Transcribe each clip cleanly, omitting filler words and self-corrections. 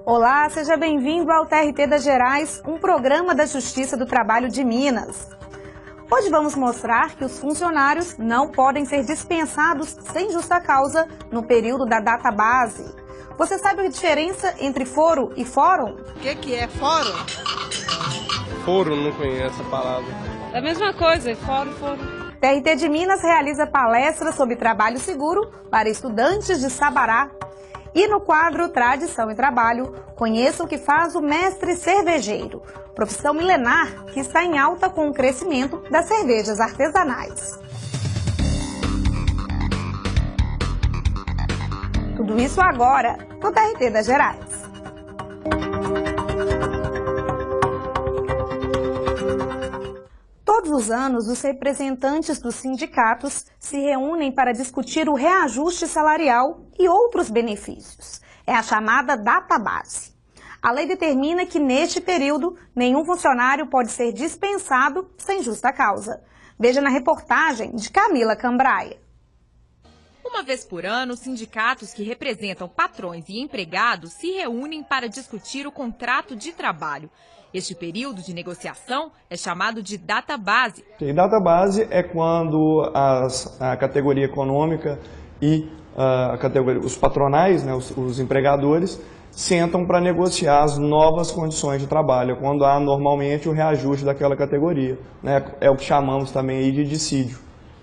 Olá, seja bem-vindo ao TRT das Gerais, um programa da Justiça do Trabalho de Minas. Hoje vamos mostrar que os funcionários não podem ser dispensados sem justa causa no período da database. Você sabe a diferença entre foro e fórum? O que é fórum? Foro, não conheço a palavra. É a mesma coisa, fórum. TRT de Minas realiza palestras sobre trabalho seguro para estudantes de Sabará. E no quadro Tradição e Trabalho, conheça o que faz o mestre cervejeiro, profissão milenar que está em alta com o crescimento das cervejas artesanais. Tudo isso agora no TRT das Gerais. Todos os anos, os representantes dos sindicatos se reúnem para discutir o reajuste salarial e outros benefícios. É a chamada database. A lei determina que, neste período, nenhum funcionário pode ser dispensado sem justa causa. Veja na reportagem de Camila Cambraia. Uma vez por ano, os sindicatos que representam patrões e empregados se reúnem para discutir o contrato de trabalho. Este período de negociação é chamado de database. E database é quando a categoria econômica e os patronais, né, os empregadores, sentam para negociar as novas condições de trabalho, quando há normalmente o reajuste daquela categoria. Né, é o que chamamos também aí de dissídio,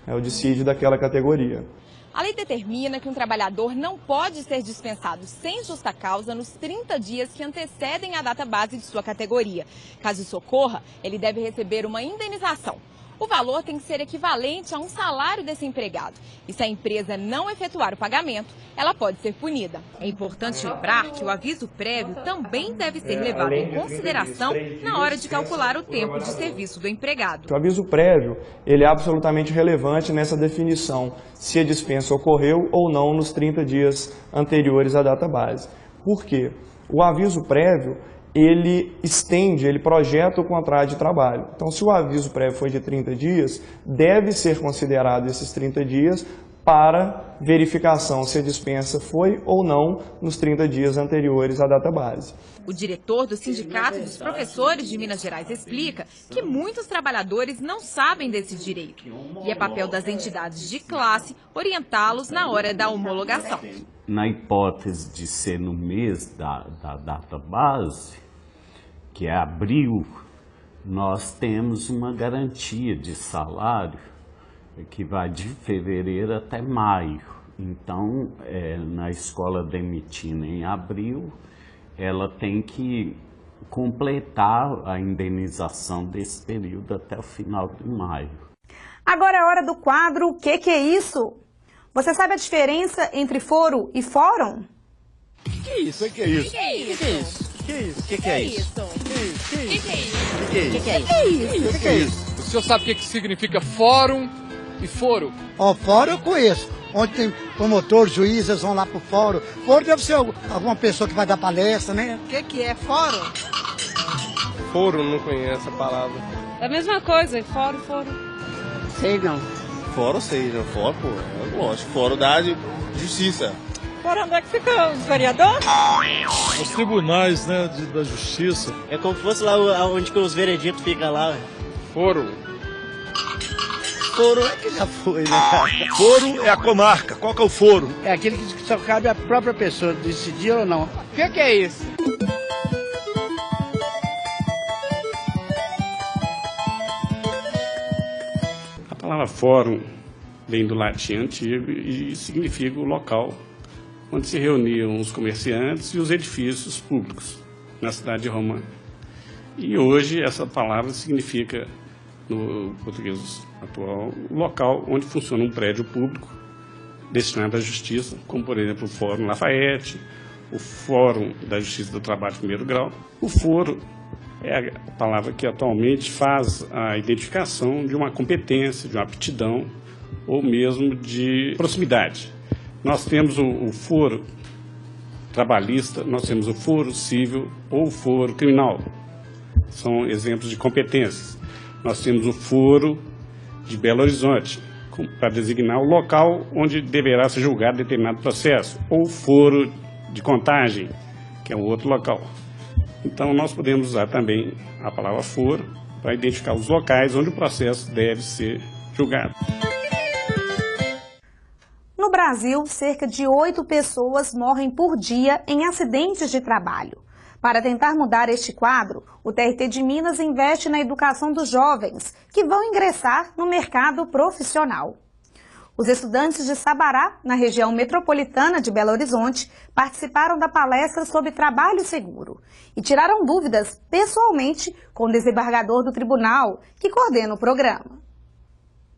é o dissídio daquela categoria. A lei determina que um trabalhador não pode ser dispensado sem justa causa nos 30 dias que antecedem a data base de sua categoria. Caso isso ocorra, ele deve receber uma indenização. O valor tem que ser equivalente a um salário desse empregado. E se a empresa não efetuar o pagamento, ela pode ser punida. É importante lembrar que o aviso prévio também deve ser levado em consideração na hora de calcular o tempo de serviço do empregado. O aviso prévio, ele é absolutamente relevante nessa definição, se a dispensa ocorreu ou não nos 30 dias anteriores à data base. Por quê? O aviso prévio, ele estende, ele projeta o contrato de trabalho. Então, se o aviso prévio foi de 30 dias, deve ser considerado esses 30 dias para verificação se a dispensa foi ou não nos 30 dias anteriores à data base. O diretor do Sindicato dos Professores de Minas Gerais explica que muitos trabalhadores não sabem desse direito e é papel das entidades de classe orientá-los na hora da homologação. Na hipótese de ser no mês da data base, que é abril, nós temos uma garantia de salário que vai de fevereiro até maio. Então, na escola demitindo em abril, ela tem que completar a indenização desse período até o final de maio. Agora é hora do quadro O que é isso? Você sabe a diferença entre foro e fórum? Que é isso? Que é isso? Que é isso? Que é isso? Que é isso? Que é isso? O senhor sabe o que significa fórum e foro? Ó, fórum eu conheço. Onde tem promotor, juízes vão lá pro fórum. Fórum deve ser alguma pessoa que vai dar palestra, né? O que é fórum? Foro, não conheço a palavra. É a mesma coisa, fórum. Sei não. Fórum sei, né? Fórum, pô, é lógico. Fórum da justiça. Fórum onde é que fica os vereadores? Os tribunais, né, da justiça. É como se fosse lá onde que os vereditos ficam lá. Foro. Foro é que já foi, né? Foro é a comarca. Qual que é o foro? É aquele que só cabe à própria pessoa decidir ou não. O que é isso? A palavra fórum vem do latim antigo e significa o local onde se reuniam os comerciantes e os edifícios públicos na cidade de Roma. E hoje essa palavra significa, no português atual, o local onde funciona um prédio público destinado à justiça, como por exemplo o Fórum Lafayette, o Fórum da Justiça do Trabalho de primeiro grau. O foro é a palavra que atualmente faz a identificação de uma competência, de uma aptidão ou mesmo de proximidade. Nós temos o foro trabalhista, nós temos o foro civil ou o foro criminal. São exemplos de competências. Nós temos o foro de Belo Horizonte, para designar o local onde deverá ser julgado determinado processo, ou o foro de Contagem, que é um outro local. Então, nós podemos usar também a palavra foro para identificar os locais onde o processo deve ser julgado. No Brasil, cerca de 8 pessoas morrem por dia em acidentes de trabalho. Para tentar mudar este quadro, o TRT de Minas investe na educação dos jovens, que vão ingressar no mercado profissional. Os estudantes de Sabará, na região metropolitana de Belo Horizonte, participaram da palestra sobre trabalho seguro e tiraram dúvidas pessoalmente com o desembargador do tribunal, que coordena o programa.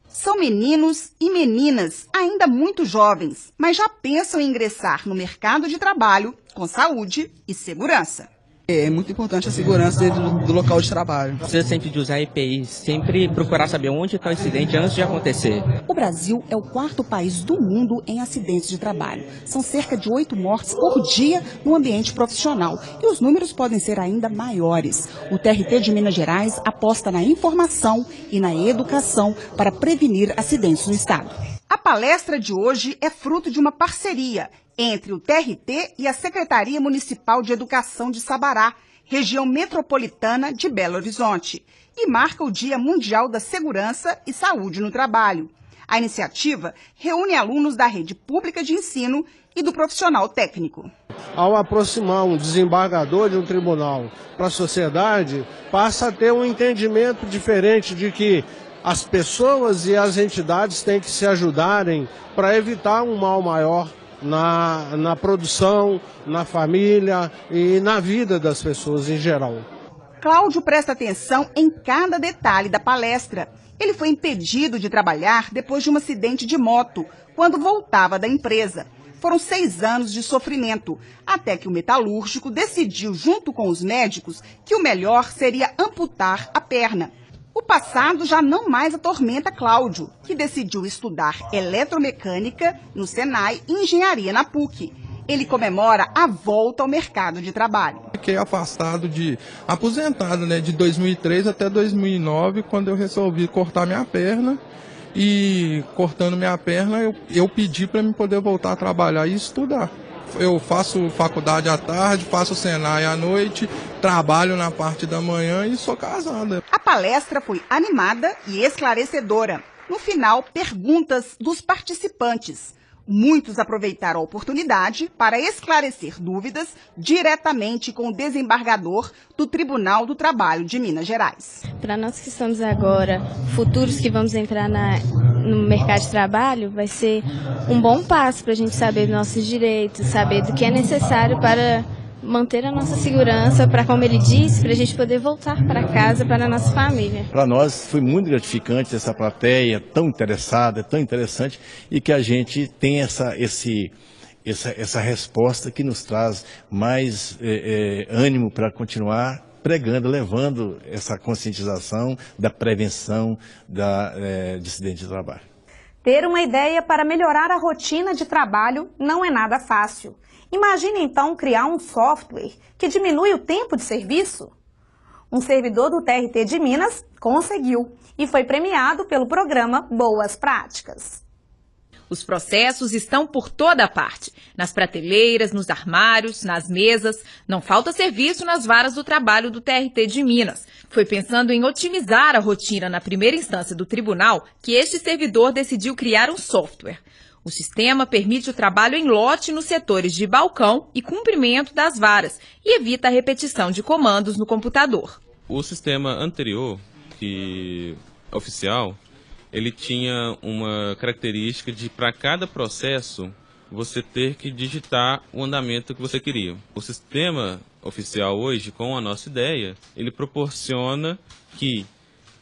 São meninos e meninas ainda muito jovens, mas já pensam em ingressar no mercado de trabalho com saúde e segurança. É muito importante a segurança dentro do local de trabalho. Precisa sempre de usar EPI, sempre procurar saber onde está o acidente antes de acontecer. O Brasil é o 4º país do mundo em acidentes de trabalho. São cerca de 8 mortes por dia no ambiente profissional e os números podem ser ainda maiores. O TRT de Minas Gerais aposta na informação e na educação para prevenir acidentes no estado. A palestra de hoje é fruto de uma parceria entre o TRT e a Secretaria Municipal de Educação de Sabará, região metropolitana de Belo Horizonte, e marca o Dia Mundial da Segurança e Saúde no Trabalho. A iniciativa reúne alunos da rede pública de ensino e do profissional técnico. Ao aproximar um desembargador de um tribunal para a sociedade, passa a ter um entendimento diferente de que as pessoas e as entidades têm que se ajudarem para evitar um mal maior na produção, na família e na vida das pessoas em geral. Cláudio presta atenção em cada detalhe da palestra. Ele foi impedido de trabalhar depois de um acidente de moto, quando voltava da empresa. Foram 6 anos de sofrimento, até que o metalúrgico decidiu, junto com os médicos, que o melhor seria amputar a perna. O passado já não mais atormenta Cláudio, que decidiu estudar eletromecânica no Senai e engenharia na PUC. Ele comemora a volta ao mercado de trabalho. Fiquei aposentado, de 2003 até 2009, quando eu resolvi cortar minha perna. E cortando minha perna, eu pedi para me poder voltar a trabalhar e estudar. Eu faço faculdade à tarde, faço Senai à noite, trabalho na parte da manhã e sou casada. A palestra foi animada e esclarecedora. No final, perguntas dos participantes. Muitos aproveitaram a oportunidade para esclarecer dúvidas diretamente com o desembargador do Tribunal do Trabalho de Minas Gerais. Para nós que estamos agora, futuros que vamos entrar no mercado de trabalho, vai ser um bom passo para a gente saber dos nossos direitos, saber do que é necessário para manter a nossa segurança, para, como ele disse, para a gente poder voltar para casa, para a nossa família. Para nós foi muito gratificante essa plateia tão interessada, tão interessante, e que a gente tem essa resposta que nos traz mais ânimo para continuar pregando, levando essa conscientização da prevenção de acidente de trabalho. Ter uma ideia para melhorar a rotina de trabalho não é nada fácil. Imagine então criar um software que diminui o tempo de serviço? Um servidor do TRT de Minas conseguiu e foi premiado pelo programa Boas Práticas. Os processos estão por toda parte, nas prateleiras, nos armários, nas mesas. Não falta serviço nas varas do trabalho do TRT de Minas. Foi pensando em otimizar a rotina na primeira instância do tribunal que este servidor decidiu criar um software. O sistema permite o trabalho em lote nos setores de balcão e cumprimento das varas e evita a repetição de comandos no computador. O sistema anterior, oficial, ele tinha uma característica de, para cada processo, você ter que digitar o andamento que você queria. O sistema oficial hoje, com a nossa ideia, ele proporciona que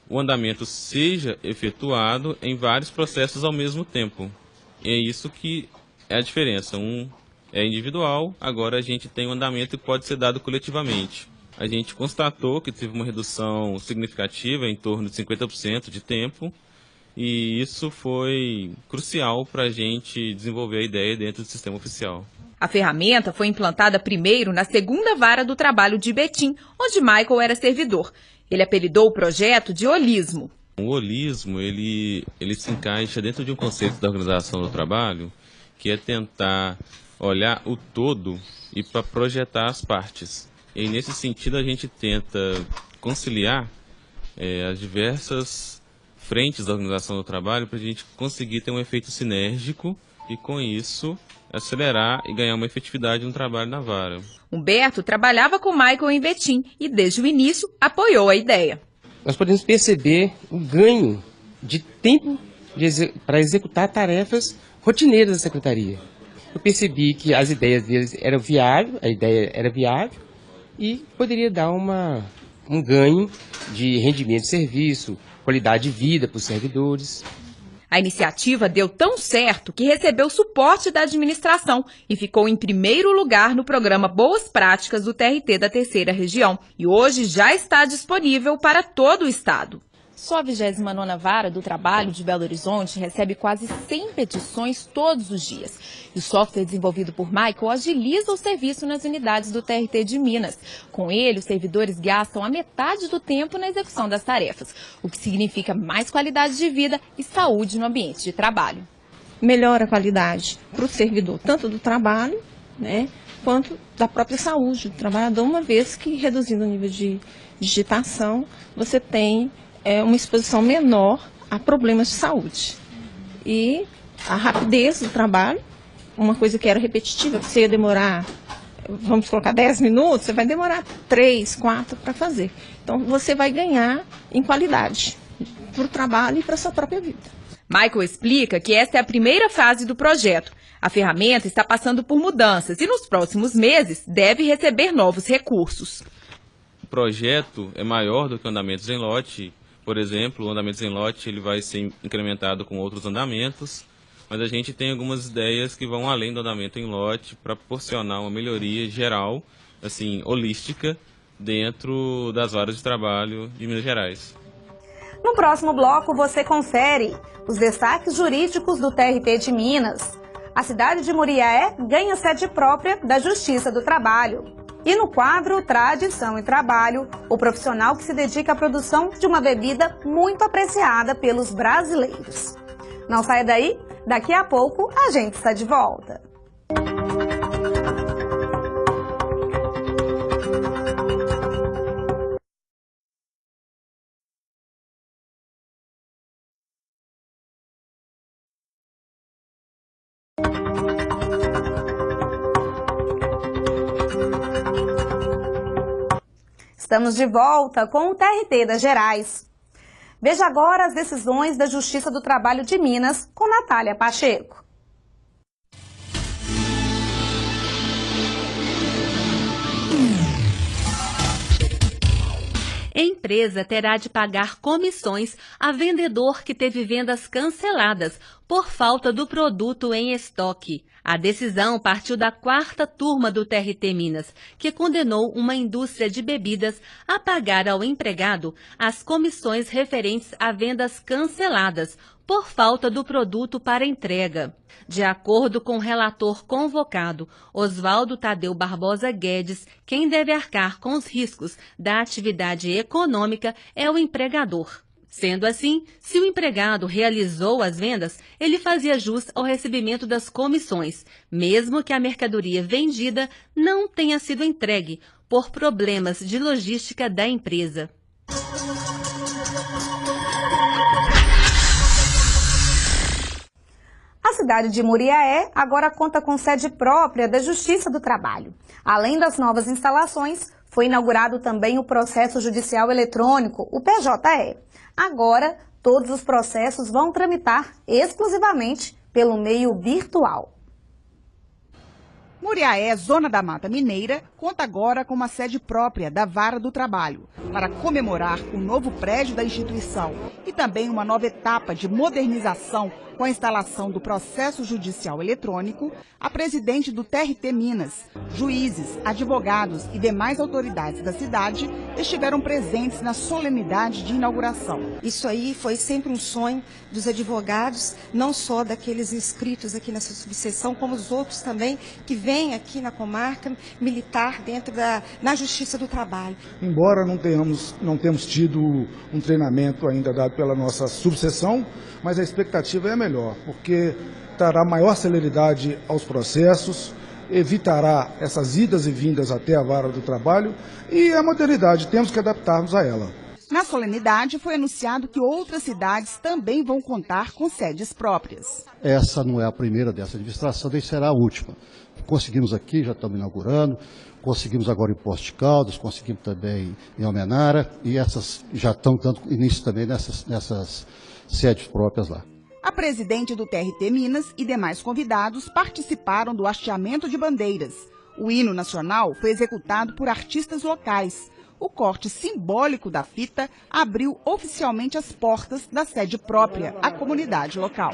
o andamento seja efetuado em vários processos ao mesmo tempo. É isso que é a diferença. Um é individual, agora a gente tem um andamento que pode ser dado coletivamente. A gente constatou que teve uma redução significativa, em torno de 50% de tempo, e isso foi crucial para a gente desenvolver a ideia dentro do sistema oficial. A ferramenta foi implantada primeiro na 2ª Vara do Trabalho de Betim, onde Michael era servidor. Ele apelidou o projeto de holismo. O holismo, ele se encaixa dentro de um conceito da organização do trabalho, que é tentar olhar o todo e para projetar as partes. E nesse sentido a gente tenta conciliar as diversas frentes da organização do trabalho para a gente conseguir ter um efeito sinérgico e com isso acelerar e ganhar uma efetividade no trabalho na vara. Humberto trabalhava com Michael em Betim e desde o início apoiou a ideia. Nós podemos perceber o ganho de tempo para executar tarefas rotineiras da secretaria. Eu percebi que as ideias deles eram viáveis, a ideia era viável e poderia dar um ganho de rendimento de serviço, qualidade de vida para os servidores. A iniciativa deu tão certo que recebeu suporte da administração e ficou em primeiro lugar no programa Boas Práticas do TRT da 3ª Região. E hoje já está disponível para todo o estado. Só a 29ª Vara do Trabalho de Belo Horizonte recebe quase 100 petições todos os dias. E o software desenvolvido por Michael agiliza o serviço nas unidades do TRT de Minas. Com ele, os servidores gastam a metade do tempo na execução das tarefas, o que significa mais qualidade de vida e saúde no ambiente de trabalho. Melhora a qualidade para o servidor, tanto do trabalho, quanto da própria saúde do trabalhador, uma vez que, reduzindo o nível de digitação, você tem uma exposição menor a problemas de saúde. E a rapidez do trabalho, uma coisa que era repetitiva, que você ia demorar, vamos colocar 10 minutos, você vai demorar 3, 4 para fazer. Então você vai ganhar em qualidade para o trabalho e para a sua própria vida. Michael explica que esta é a primeira fase do projeto. A ferramenta está passando por mudanças e nos próximos meses deve receber novos recursos. O projeto é maior do que andamentos em lote. Por exemplo, o andamentos em lote ele vai ser incrementado com outros andamentos, mas a gente tem algumas ideias que vão além do andamento em lote para proporcionar uma melhoria geral, assim, holística, dentro das varas de trabalho de Minas Gerais. No próximo bloco você confere os destaques jurídicos do TRT de Minas. A cidade de Muriaé ganha sede própria da Justiça do Trabalho. E no quadro Tradição e Trabalho, o profissional que se dedica à produção de uma bebida muito apreciada pelos brasileiros. Não saia daí, daqui a pouco a gente está de volta. Estamos de volta com o TRT das Gerais. Veja agora as decisões da Justiça do Trabalho de Minas com Natália Pacheco. Empresa terá de pagar comissões a vendedor que teve vendas canceladas por falta do produto em estoque. A decisão partiu da 4ª turma do TRT Minas, que condenou uma indústria de bebidas a pagar ao empregado as comissões referentes a vendas canceladas por falta do produto para entrega. De acordo com o relator convocado, Oswaldo Tadeu Barbosa Guedes, quem deve arcar com os riscos da atividade econômica é o empregador. Sendo assim, se o empregado realizou as vendas, ele fazia jus ao recebimento das comissões, mesmo que a mercadoria vendida não tenha sido entregue por problemas de logística da empresa. A cidade de Muriaé agora conta com sede própria da Justiça do Trabalho. Além das novas instalações, foi inaugurado também o Processo Judicial Eletrônico, o PJE. Agora, todos os processos vão tramitar exclusivamente pelo meio virtual. Muriaé, Zona da Mata Mineira, conta agora com uma sede própria da Vara do Trabalho, para comemorar o novo prédio da instituição e também uma nova etapa de modernização Com a instalação do processo judicial eletrônico, a presidente do TRT Minas, juízes, advogados e demais autoridades da cidade estiveram presentes na solenidade de inauguração. Isso aí foi sempre um sonho dos advogados, não só daqueles inscritos aqui nessa subseção, como os outros também que vêm aqui na comarca militar na Justiça do Trabalho. Embora não tenhamos tido um treinamento ainda dado pela nossa subseção, mas a expectativa é melhor, porque trará maior celeridade aos processos, evitará essas idas e vindas até a vara do trabalho e a modernidade, temos que adaptarmos a ela. Na solenidade foi anunciado que outras cidades também vão contar com sedes próprias. Essa não é a primeira dessa administração, nem será a última. Conseguimos aqui, já estamos inaugurando, conseguimos agora em Poços de Caldas, conseguimos também em Almenara e essas já estão dando início também nessas sedes próprias lá. A presidente do TRT Minas e demais convidados participaram do hasteamento de bandeiras. O hino nacional foi executado por artistas locais. O corte simbólico da fita abriu oficialmente as portas da sede própria à comunidade local.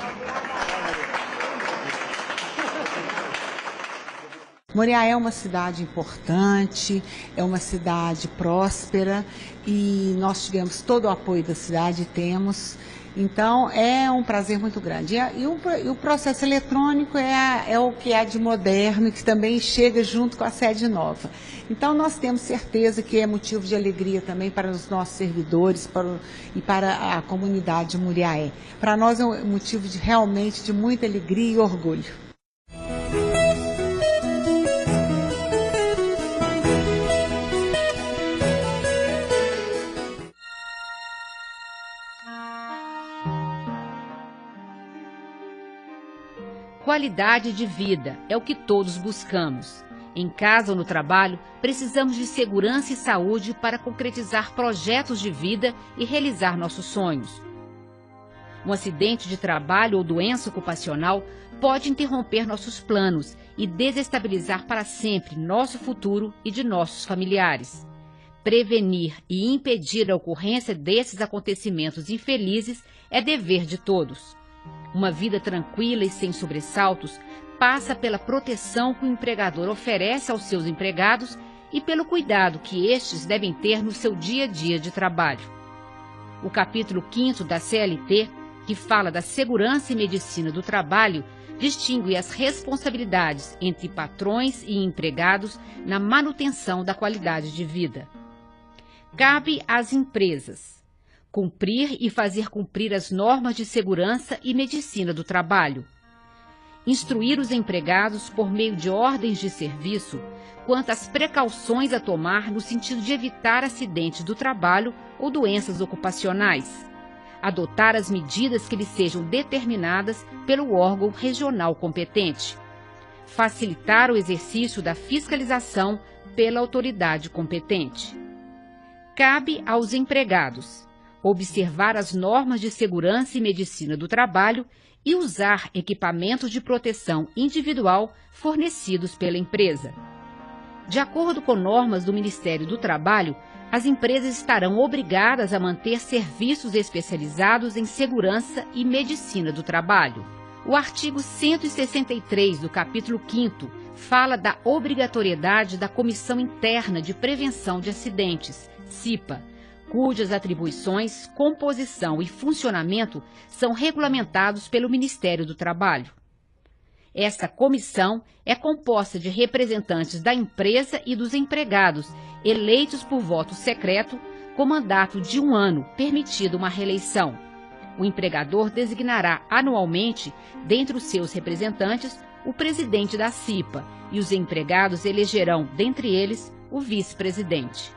Moriaé é uma cidade importante, é uma cidade próspera e nós tivemos todo o apoio da cidade, temos. Então, é um prazer muito grande. E o processo eletrônico é o que há de moderno e que também chega junto com a sede nova. Então, nós temos certeza que é motivo de alegria também para os nossos servidores e para a comunidade de Moriaé. Para nós é um motivo realmente de muita alegria e orgulho. Qualidade de vida é o que todos buscamos. Em casa ou no trabalho, precisamos de segurança e saúde para concretizar projetos de vida e realizar nossos sonhos. Um acidente de trabalho ou doença ocupacional pode interromper nossos planos e desestabilizar para sempre nosso futuro e de nossos familiares. Prevenir e impedir a ocorrência desses acontecimentos infelizes é dever de todos. Uma vida tranquila e sem sobressaltos passa pela proteção que o empregador oferece aos seus empregados e pelo cuidado que estes devem ter no seu dia a dia de trabalho. O capítulo 5º da CLT, que fala da segurança e medicina do trabalho, distingue as responsabilidades entre patrões e empregados na manutenção da qualidade de vida. Cabe às empresas cumprir e fazer cumprir as normas de segurança e medicina do trabalho. Instruir os empregados por meio de ordens de serviço quanto às precauções a tomar no sentido de evitar acidentes do trabalho ou doenças ocupacionais. Adotar as medidas que lhes sejam determinadas pelo órgão regional competente. Facilitar o exercício da fiscalização pela autoridade competente. Cabe aos empregados observar as normas de segurança e medicina do trabalho e usar equipamentos de proteção individual fornecidos pela empresa. De acordo com normas do Ministério do Trabalho, as empresas estarão obrigadas a manter serviços especializados em segurança e medicina do trabalho. O artigo 163 do capítulo 5º fala da obrigatoriedade da Comissão Interna de Prevenção de Acidentes, CIPA, cujas atribuições, composição e funcionamento são regulamentados pelo Ministério do Trabalho. Esta comissão é composta de representantes da empresa e dos empregados, eleitos por voto secreto, com mandato de 1 ano, permitida uma reeleição. O empregador designará anualmente, dentre os seus representantes, o presidente da CIPA e os empregados elegerão, dentre eles, o vice-presidente.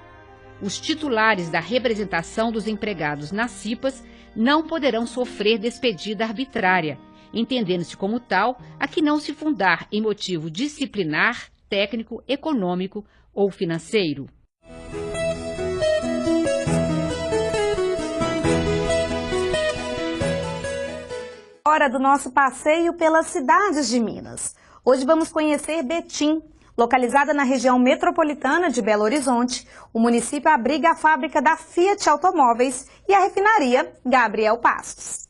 Os titulares da representação dos empregados nas CIPAs não poderão sofrer despedida arbitrária, entendendo-se como tal a que não se fundar em motivo disciplinar, técnico, econômico ou financeiro. Hora do nosso passeio pelas cidades de Minas. Hoje vamos conhecer Betim. Localizada na região metropolitana de Belo Horizonte, o município abriga a fábrica da Fiat Automóveis e a refinaria Gabriel Pastos.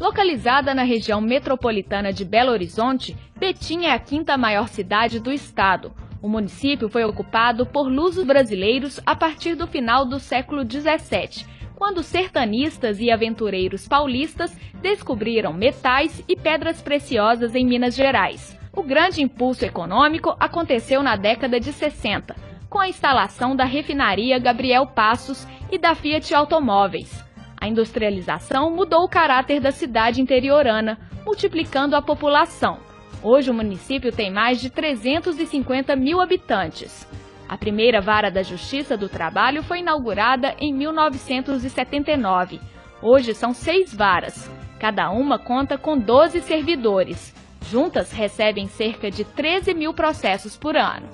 Localizada na região metropolitana de Belo Horizonte, Betim é a 5ª maior cidade do estado. O município foi ocupado por luso-brasileiros a partir do final do século XVII, quando sertanistas e aventureiros paulistas descobriram metais e pedras preciosas em Minas Gerais. O grande impulso econômico aconteceu na década de 60, com a instalação da refinaria Gabriel Passos e da Fiat Automóveis. A industrialização mudou o caráter da cidade interiorana, multiplicando a população. Hoje o município tem mais de 350 mil habitantes. A primeira vara da Justiça do Trabalho foi inaugurada em 1979. Hoje são 6 varas. Cada uma conta com 12 servidores. Juntas recebem cerca de 13 mil processos por ano.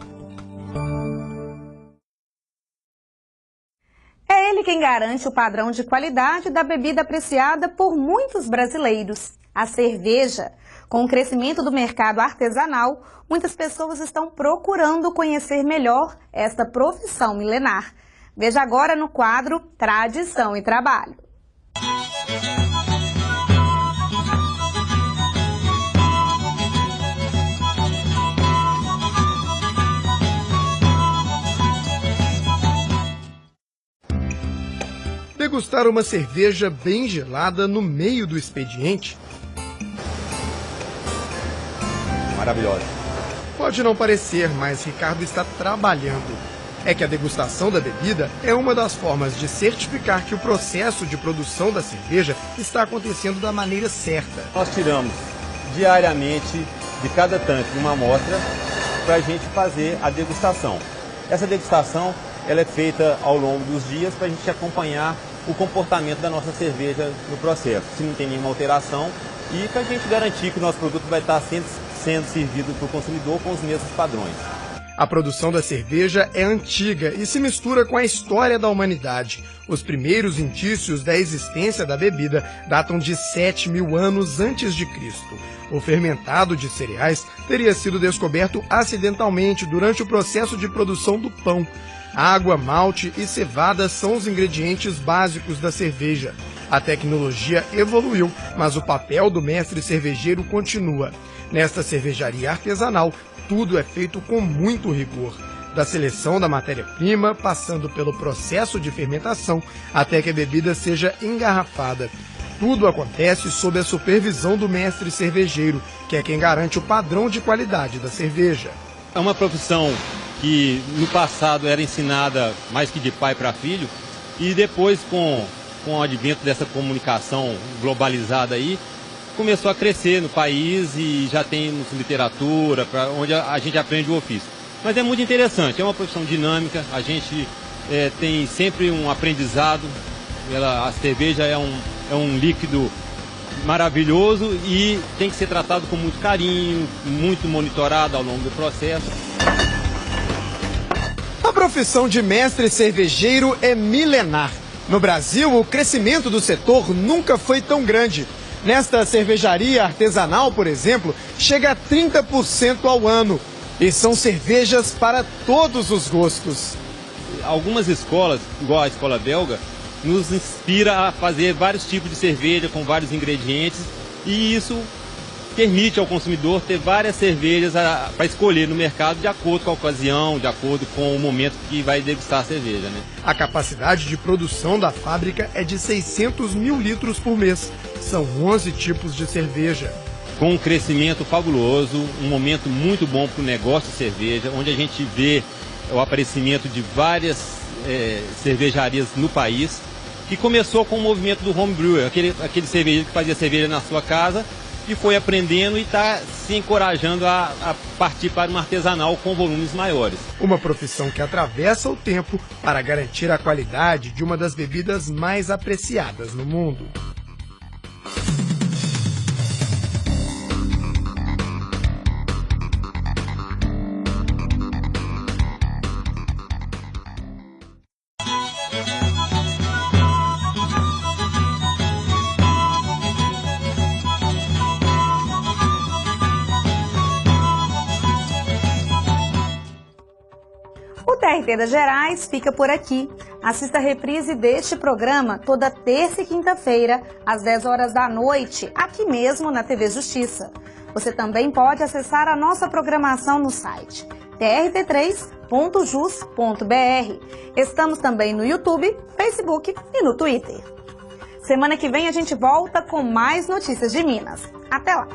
É ele quem garante o padrão de qualidade da bebida apreciada por muitos brasileiros, a cerveja. Com o crescimento do mercado artesanal, muitas pessoas estão procurando conhecer melhor esta profissão milenar. Veja agora no quadro Tradição e Trabalho. Degustar uma cerveja bem gelada no meio do expediente? Maravilhosa. Pode não parecer, mas Ricardo está trabalhando. É que a degustação da bebida é uma das formas de certificar que o processo de produção da cerveja está acontecendo da maneira certa. Nós tiramos diariamente de cada tanque uma amostra para a gente fazer a degustação. Essa degustação ela é feita ao longo dos dias para a gente acompanhar o comportamento da nossa cerveja no processo, se não tem nenhuma alteração e para a gente garantir que o nosso produto vai estar sendo servido para o consumidor com os mesmos padrões. A produção da cerveja é antiga e se mistura com a história da humanidade. Os primeiros indícios da existência da bebida datam de 7.000 anos antes de Cristo. O fermentado de cereais teria sido descoberto acidentalmente durante o processo de produção do pão. Água, malte e cevada são os ingredientes básicos da cerveja. A tecnologia evoluiu, mas o papel do mestre cervejeiro continua. Nesta cervejaria artesanal, tudo é feito com muito rigor. Da seleção da matéria-prima, passando pelo processo de fermentação, até que a bebida seja engarrafada. Tudo acontece sob a supervisão do mestre cervejeiro, que é quem garante o padrão de qualidade da cerveja. É uma profissão que no passado era ensinada mais que de pai para filho, e depois com o advento dessa comunicação globalizada aí, começou a crescer no país e já tem literatura, onde a gente aprende o ofício. Mas é muito interessante, é uma profissão dinâmica, a gente tem sempre um aprendizado, a cerveja é um líquido maravilhoso e tem que ser tratado com muito carinho, muito monitorado ao longo do processo. A profissão de mestre cervejeiro é milenar. No Brasil, o crescimento do setor nunca foi tão grande. Nesta cervejaria artesanal, por exemplo, chega a 30% ao ano. E são cervejas para todos os gostos. Algumas escolas, igual a escola belga, nos inspira a fazer vários tipos de cerveja com vários ingredientes. E isso permite ao consumidor ter várias cervejas para escolher no mercado de acordo com a ocasião, de acordo com o momento que vai degustar a cerveja, né? A capacidade de produção da fábrica é de 600 mil litros por mês. São 11 tipos de cerveja. Com um crescimento fabuloso, um momento muito bom para o negócio de cerveja, onde a gente vê o aparecimento de várias cervejarias no país, que começou com o movimento do home brewer, aquele cervejeiro que fazia cerveja na sua casa, e foi aprendendo e está se encorajando a partir para um artesanal com volumes maiores. Uma profissão que atravessa o tempo para garantir a qualidade de uma das bebidas mais apreciadas no mundo. O TRT das Gerais fica por aqui. Assista a reprise deste programa toda terça e quinta-feira, às 10 horas da noite, aqui mesmo na TV Justiça. Você também pode acessar a nossa programação no site trt3.jus.br. Estamos também no YouTube, Facebook e no Twitter. Semana que vem a gente volta com mais notícias de Minas. Até lá!